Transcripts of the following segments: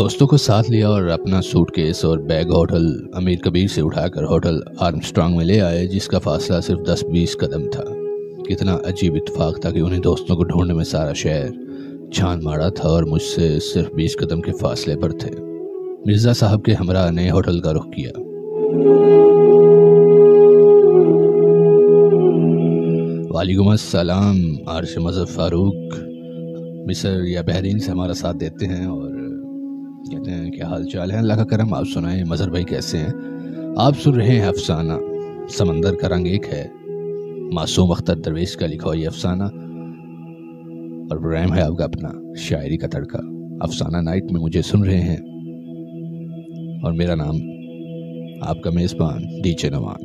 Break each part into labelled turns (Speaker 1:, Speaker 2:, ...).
Speaker 1: دوستوں کو ساتھ لیا اور اپنا سوٹ کیس اور بیگ ہوٹل امیر کبیر سے اٹھا کر ہوٹل آرمسٹرانگ میں لے آئے، جس کا فاصلہ صرف 10-20 قدم تھا۔ کتنا عجیب اتفاق تھا کہ انہیں دوستوں کو ڈھونڈنے میں سارا شہر چھان مارا تھا اور مجھ سے صرف 20 قدم کے فاصلے پر تھے۔ مرزا صاحب کے ہمراہ نے ہوٹل کا رخ کیا۔ وعلیکم السلام۔ عارش مظہر فاروق مصر یا بحرین سے ہمارا ساتھ دیتے ہیں اور کہتے ہیں کیا حال چال ہے؟ اللہ کا کرم، آپ سنائیں مظہر بھائی کیسے ہیں؟ آپ سن رہے ہیں افسانہ سمندر کا رنگ ایک ہے، معصوم اختر درویش کا لکھا یہ افسانہ، اور پروگرام ہے آپ کا اپنا شاعری کا تڑکا۔ افسانہ نائٹ میں مجھے سن رہے ہیں اور میرا نام آپ کا میزبان ڈی جے نوان۔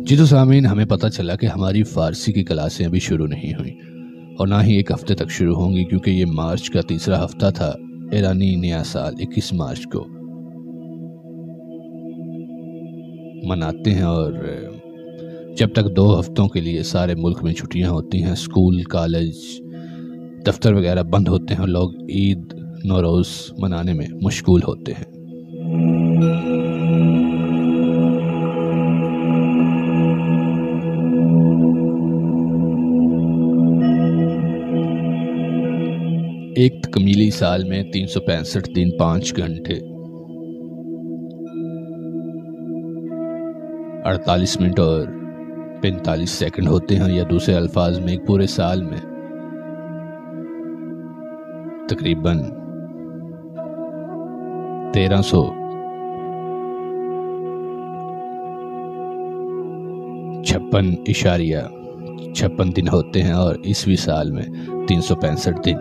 Speaker 1: جی تو سامعین، ہمیں پتہ چلا کہ ہماری فارسی کی کلاسیں ابھی شروع نہیں ہوئیں اور نہ ہی ایک ہفتے تک شروع ہوں گی، کیونکہ یہ مارچ کا تیسرا ہفتہ تھا۔ ایرانی نیا سال 21 مارچ کو مناتے ہیں اور جب تک 2 ہفتوں کے لیے سارے ملک میں چھٹیاں ہوتی ہیں، اسکول، کالج، دفتر وغیرہ بند ہوتے ہیں اور لوگ عید نوروز منانے میں مشغول ہوتے ہیں۔ ایک تکمیلی سال میں 365 دن 5 گھنٹے 48 منٹ اور 45 سیکنڈ ہوتے ہیں، یا دوسرے الفاظ میں ایک پورے سال میں تقریباً 1356.56 دن ہوتے ہیں اور عیسوی سال میں 365 دن۔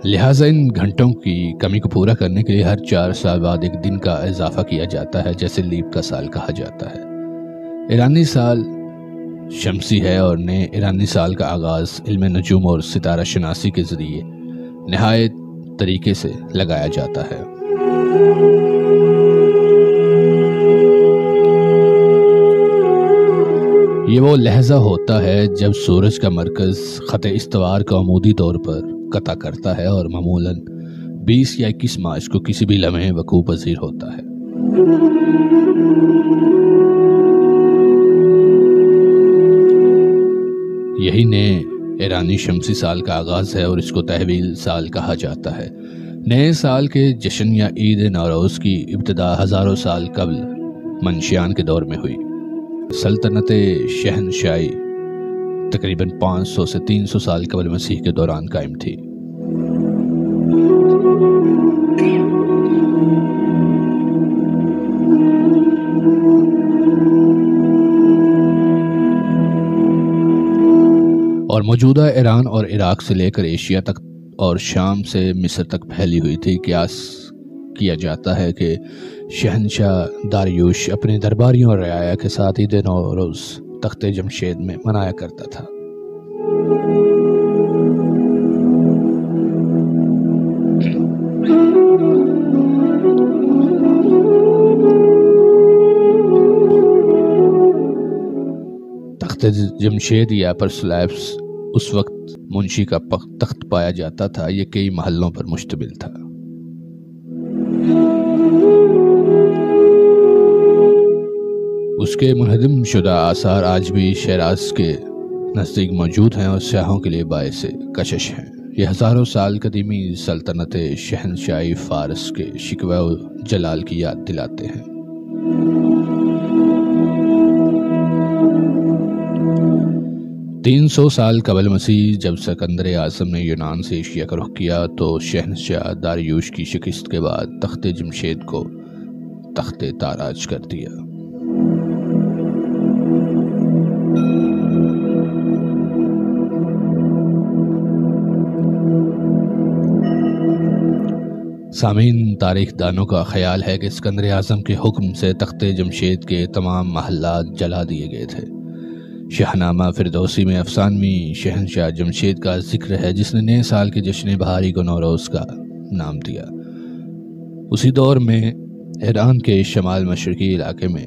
Speaker 1: لہٰذا ان گھنٹوں کی کمی کو پورا کرنے کے لیے ہر 4 سال بعد ایک دن کا اضافہ کیا جاتا ہے، جیسے لیپ کا سال کہا جاتا ہے۔ ایرانی سال شمسی ہے اور نئے ایرانی سال کا آغاز علم نجوم اور ستارہ شناسی کے ذریعے نہایت طریقے سے لگایا جاتا ہے۔ یہ وہ لحظہ ہوتا ہے جب سورج کا مرکز خط استوار کا عمودی طور پر قطع کرتا ہے اور معمولاً 20 یا 21 مارچ کو کسی بھی لمحے وقوع پذیر ہوتا ہے۔ یہی نئے ایرانی شمسی سال کا آغاز ہے اور اس کو تحویل سال کہا جاتا ہے۔ نئے سال کے جشن یا عید نوروز کی ابتدا ہزاروں سال قبل منشیان کے دور میں ہوئی۔ سلطنت شہنشاہی تقریباً 500 سے 300 سال قبل مسیح کے دوران قائم تھی۔ اور موجودہ ایران اور عراق سے لے کر ایشیا تک اور شام سے مصر تک پھیلی ہوئی تھی۔ قیاس کیا جاتا ہے کہ شہنشاہ داریوش اپنے درباریوں اور رعایا کے ساتھ عید نوروز تخت جمشید میں منایا کرتا تھا۔ تخت جمشید یا پرسلیپس اس وقت منشی کا تخت پایا جاتا تھا۔ یہ کئی محلوں پر مشتمل تھا۔ اس کے منہدم شدہ آثار آج بھی شیراز کے نزدیک موجود ہیں اور سیاحوں کے لیے باعث کشش ہیں۔ یہ ہزاروں سال قدیمی سلطنت شہنشاہی فارس کے شکوہ و جلال کی یاد دلاتے ہیں۔ تین 300 سال قبل مسیح جب سکندر اعظم نے یونان سے ایشیا کا رخ کیا تو شہنشاہ داریوش کی شکست کے بعد تخت جمشید کو تخت تاراج کر دیا۔ سامعین، تاریخ دانوں کا خیال ہے کہ سکندر اعظم کے حکم سے تخت جمشید کے تمام محلات جلا دیے گئے تھے۔ شاہنامہ فردوسی میں افسانوی شہنشاہ جمشید کا ذکر ہے جس نے نئے سال کے جشن بہاری کو نوروز کا نام دیا۔ اسی دور میں ایران کے شمال مشرقی علاقے میں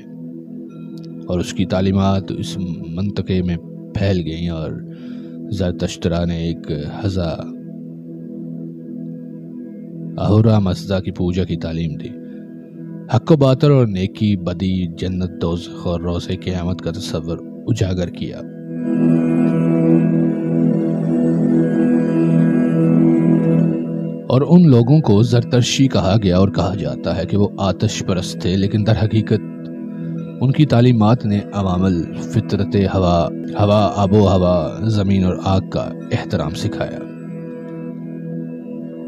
Speaker 1: اور اس کی تعلیمات اس منطقے میں پھیل گئیں اور زرتشترا نے ایک اہورا مزدا کی پوجا کی تعلیم دی، حق و باطل اور نیکی بدی، جنت دوزخ اور روز قیامت کا تصور اجاگر کیا۔ اور ان لوگوں کو زرتشتی کہا گیا اور کہا جاتا ہے کہ وہ آتش پرست تھے، لیکن در حقیقت ان کی تعلیمات نے عوامل فطرت، ہوا، آب و ہوا، زمین اور آگ کا احترام سکھایا۔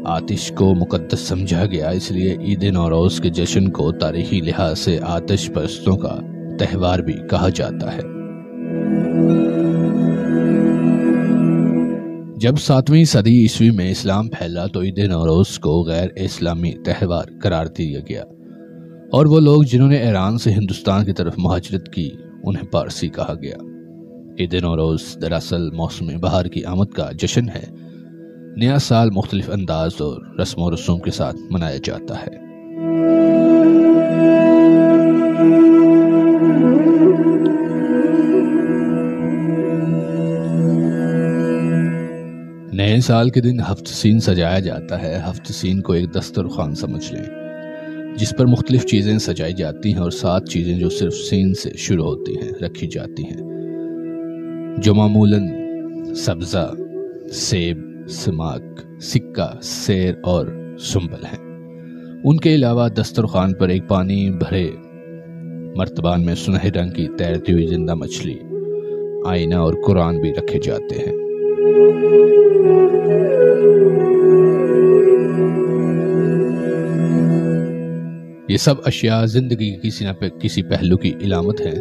Speaker 1: آتش کو مقدس سمجھا گیا، اس لیے عید نوروز کے جشن کو تاریخی لحاظ سے آتش پرستوں کا تہوار بھی کہا جاتا ہے۔ جب 7ویں صدی عیسوی میں اسلام پھیلا تو عید نوروز کو غیر اسلامی تہوار قرار دیا گیا، اور وہ لوگ جنہوں نے ایران سے ہندوستان کی طرف مہاجرت کی انہیں پارسی کہا گیا۔ عید نوروز دراصل موسم بہار کی آمد کا جشن ہے۔ نیا سال مختلف انداز اور رسم و رسوم کے ساتھ منایا جاتا ہے۔ نئے سال کے دن ہفت سین سجایا جاتا ہے۔ ہفت سین کو ایک دسترخوان سمجھ لیں جس پر مختلف چیزیں سجائی جاتی ہیں اور 7 چیزیں جو صرف سین سے شروع ہوتی ہیں رکھی جاتی ہیں، جو معمولاً سبزہ، سیب، سماک، سکہ، سیر اور سنبل ہیں۔ ان کے علاوہ دسترخوان پر ایک پانی بھرے مرتبان میں سنہرے رنگ کی تیرتی ہوئی زندہ مچھلی، آئینہ اور قرآن بھی رکھے جاتے ہیں۔ یہ سب اشیاء زندگی کی کسی پہلو کی علامت ہیں۔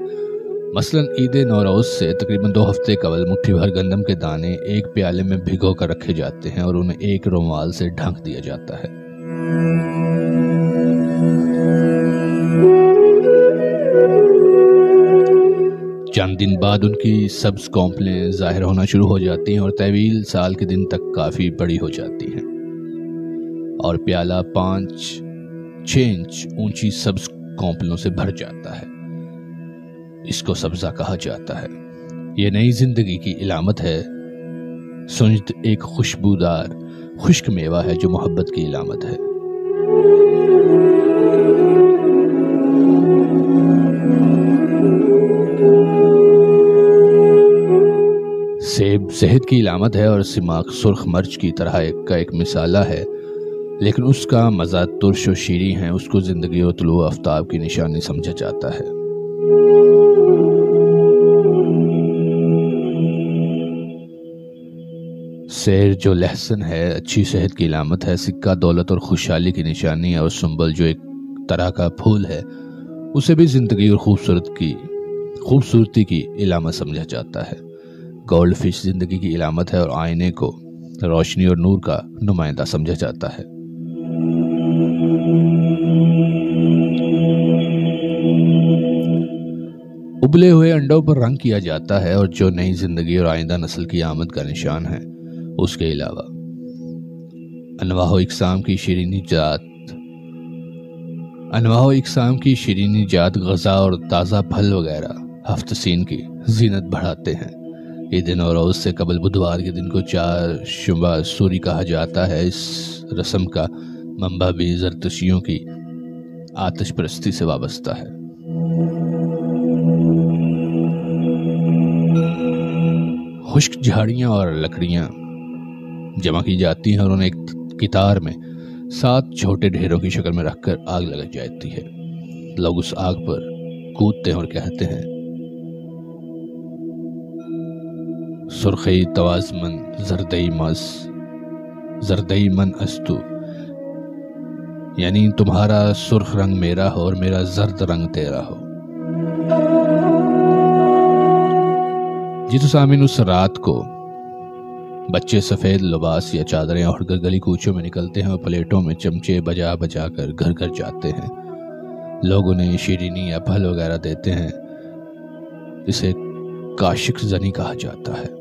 Speaker 1: مثلا عید نوروز سے تقریباً 2 ہفتے قبل مٹھی بھر گندم کے دانے ایک پیالے میں بھگو کر رکھے جاتے ہیں اور انہیں ایک رومال سے ڈھانک دیا جاتا ہے۔ چند دن بعد ان کی سبز کونپلیں ظاہر ہونا شروع ہو جاتی ہیں اور طویل سال کے دن تک کافی بڑی ہو جاتی ہیں، اور پیالہ 5-6 انچ اونچی سبز کونپلوں سے بھر جاتا ہے۔ اس کو سبزہ کہا جاتا ہے۔ یہ نئی زندگی کی علامت ہے۔ سنجد ایک خوشبودار خشک میوہ ہے جو محبت کی علامت ہے۔ سیب صحت کی علامت ہے اور سماک سرخ مرچ کی طرح ایک مسالہ ہے، لیکن اس کا مزہ ترش و شیریں ہے۔ اس کو زندگی و طلوع آفتاب کی نشانی سمجھا جاتا ہے۔ سیر جو لہسن ہے اچھی صحت کی علامت ہے۔ سکہ دولت اور خوشحالی کی نشانی ہے، اور سنبل جو ایک طرح کا پھول ہے اسے بھی زندگی اور خوبصورتی کی علامت سمجھا جاتا ہے۔ گولڈ فش زندگی کی علامت ہے، اور آئینے کو روشنی اور نور کا نمائندہ سمجھا جاتا ہے۔ ابلے ہوئے انڈوں پر رنگ کیا جاتا ہے، اور جو نئی زندگی اور آئندہ نسل کی آمد کا نشان ہے۔ اس کے علاوہ انواع و اقسام کی شیرینی جات غذا اور تازہ پھل وغیرہ ہفت سین کی زینت بڑھاتے ہیں۔ عید نوروز سے قبل بدھوار کے دن کو 4 شنبہ سوری کہا جاتا ہے۔ اس رسم کا منبع بھی زرتشتیوں کی آتش پرستی سے وابستہ ہے۔ خشک جھاڑیاں اور لکڑیاں جمع کی جاتی ہیں اور انہیں ایک قطار میں 7 چھوٹے ڈھیروں کی شکل میں رکھ کر آگ لگائی جاتی ہے۔ لوگ اس آگ پر کودتے ہیں اور کہتے ہیں سرخی توازمن زردئی من استو، یعنی تمہارا سرخ رنگ میرا ہو اور میرا زرد رنگ تیرا ہو۔ جی تو سامعین، اس رات کو بچے سفید لباس یا چادریں اوڑھ کر گلی کوچوں میں نکلتے ہیں اور پلیٹوں میں چمچے بجا بجا کر گھر گھر جاتے ہیں۔ لوگ انہیں شیرینی یا پھل وغیرہ دیتے ہیں۔ اسے کاشک زنی کہا جاتا ہے۔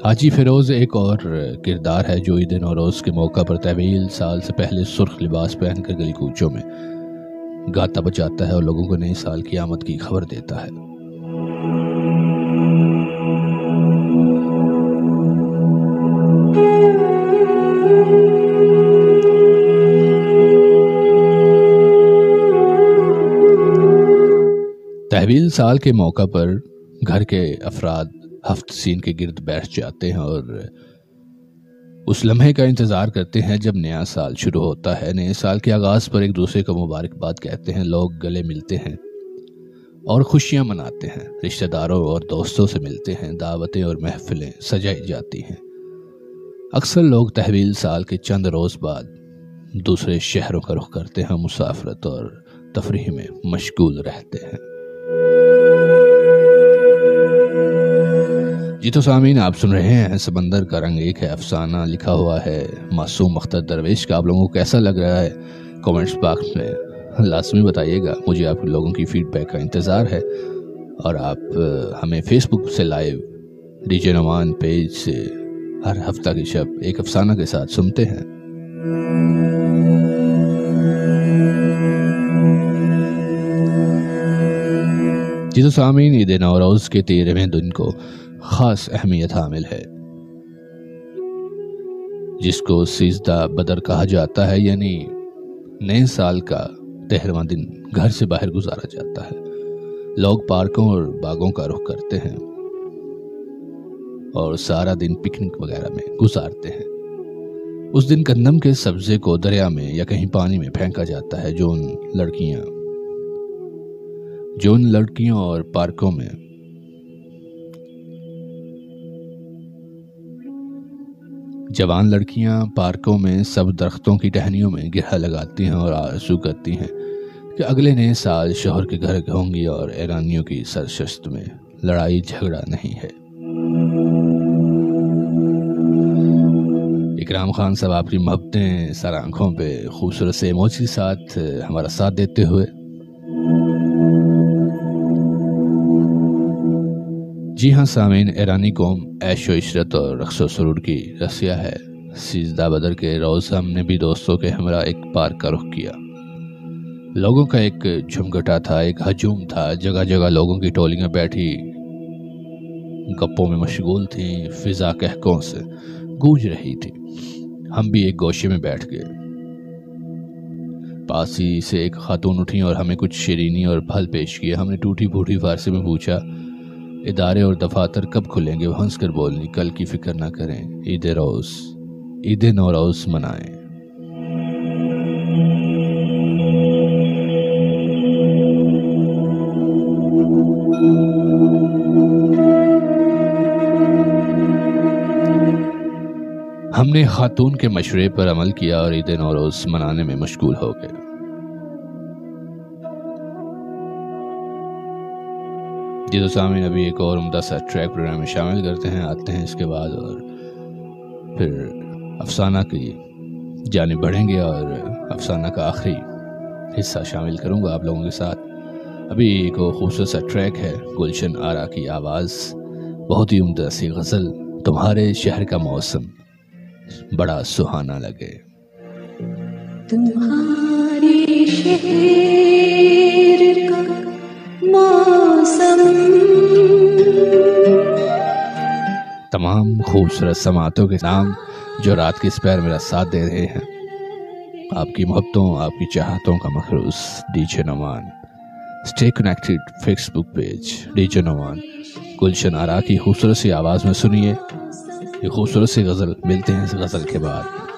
Speaker 1: حاجی فیروز ایک اور کردار ہے جو عید نوروز کے موقع پر طویل سال سے پہلے سرخ لباس پہن کر گلی کوچوں میں گاتا بجاتا ہے اور لوگوں کو نئے سال کی آمد کی خبر دیتا ہے۔ تحویل سال کے موقع پر گھر کے افراد ہفت سین کے گرد بیٹھ جاتے ہیں اور اس لمحے کا انتظار کرتے ہیں جب نیا سال شروع ہوتا ہے۔ نئے سال کے آغاز پر ایک دوسرے کو مبارکباد کہتے ہیں، لوگ گلے ملتے ہیں اور خوشیاں مناتے ہیں، رشتہ داروں اور دوستوں سے ملتے ہیں، دعوتیں اور محفلیں سجائی جاتی ہیں۔ اکثر لوگ تحویل سال کے چند روز بعد دوسرے شہروں کا رخ کرتے ہیں، مسافرت اور تفریح میں مشغول رہتے ہیں۔ جی تو سامعین، آپ سن رہے ہیں سمندر کا رنگ ایک ہے افسانہ، لکھا ہوا ہے معصوم اختر درویش کا۔ آپ لوگوں کو کیسا لگ رہا ہے کامنٹس باکس میں لازمی بتائیے گا، مجھے آپ لوگوں کی فیڈ بیک کا انتظار ہے۔ اور آپ ہمیں Facebook live D J جے نعمان پیج سے ہر ہفتہ کی شب ایک افسانہ کے ساتھ سنتے ہیں۔ جی تو سامعین، عید نوروز کے 13ویں دن کو خاص اہمیت حامل ہے، جس کو سیزدہ بدر کہا جاتا ہے، یعنی نئے سال کا 13واں دن گھر سے باہر گزارا جاتا ہے۔ لوگ پارکوں اور باغوں کا رخ کرتے ہیں اور سارا دن پکنک وغیرہ میں گزارتے ہیں۔ اس دن گندم کے سبزے کو دریا میں یا کہیں پانی میں پھینکا جاتا ہے، جو ان لڑکیوں اور پارکوں میں جوان لڑکیاں پارکوں میں سب درختوں کی ٹہنیوں میں گرہ لگاتی ہیں اور آرزو کرتی ہیں کہ اگلے نئے سال شوہر کے گھر ہوں گی اور ایرانیوں کی سرشست میں لڑائی جھگڑا نہیں ہے۔ اکرام خان صاحب، آپ کی محبتیں سر آنکھوں پہ خوبصورت سے ایموجی کے ساتھ ہمارا ساتھ دیتے ہوئے۔ جی ہاں سامعین، ایرانی قوم عیش و عشرت اور رقص و سرور کی رسیہ ہے۔ سیزدہ بدر کے روز ہم نے بھی دوستوں کے ہمراہ ایک پارک کا رخ کیا۔ لوگوں کا ایک جھمگٹا تھا، ایک ہجوم تھا، جگہ جگہ لوگوں کی ٹولیاں بیٹھی گپوں میں مشغول تھیں، فضا کہکوں سے گونج رہی تھی۔ ہم بھی ایک گوشے میں بیٹھ گئے۔ پاس ہی سے ایک خاتون اٹھی اور ہمیں کچھ شیرینی اور پھل پیش کیے۔ ہم نے ٹوٹی پھوٹی فارسی میں پوچھا، ادارے اور دفاتر کب کھلیں گے؟ وہ ہنس کر بولنی، کل کی فکر نہ کریں، عید نوروز منائیں۔ ہم نے خاتون کے مشورے پر عمل کیا اور عید نوروز منانے میں مشغول ہو گئے۔ جی تو سامعین، ابھی ایک اور عمدہ سا ٹریک پروگرام میں شامل کرتے ہیں، آتے ہیں اس کے بعد اور پھر افسانہ کی جانب بڑھیں گے اور افسانہ کا آخری حصہ شامل کروں گا آپ لوگوں کے ساتھ۔ ابھی ایک خوبصورت سا ٹریک ہے، گلشن آرا کی آواز، بہت ہی عمدہ سی غزل، تمہارے شہر کا موسم بڑا سہانا لگے۔
Speaker 2: تمہارے شہر کا موسم۔
Speaker 1: تمام خوبصورت سماعتوں کے نام جو رات کے اس پیر میرا ساتھ دے رہے ہیں، آپ کی محبتوں، آپ کی چاہتوں کا مخلوص ڈی جے Noman. Stay connected Facebook page D جے نعمان۔ گلشن آرا کی خوبصورت سی آواز میں سنیے یہ خوبصورت سی غزل۔ ملتے ہیں اس غزل کے بعد۔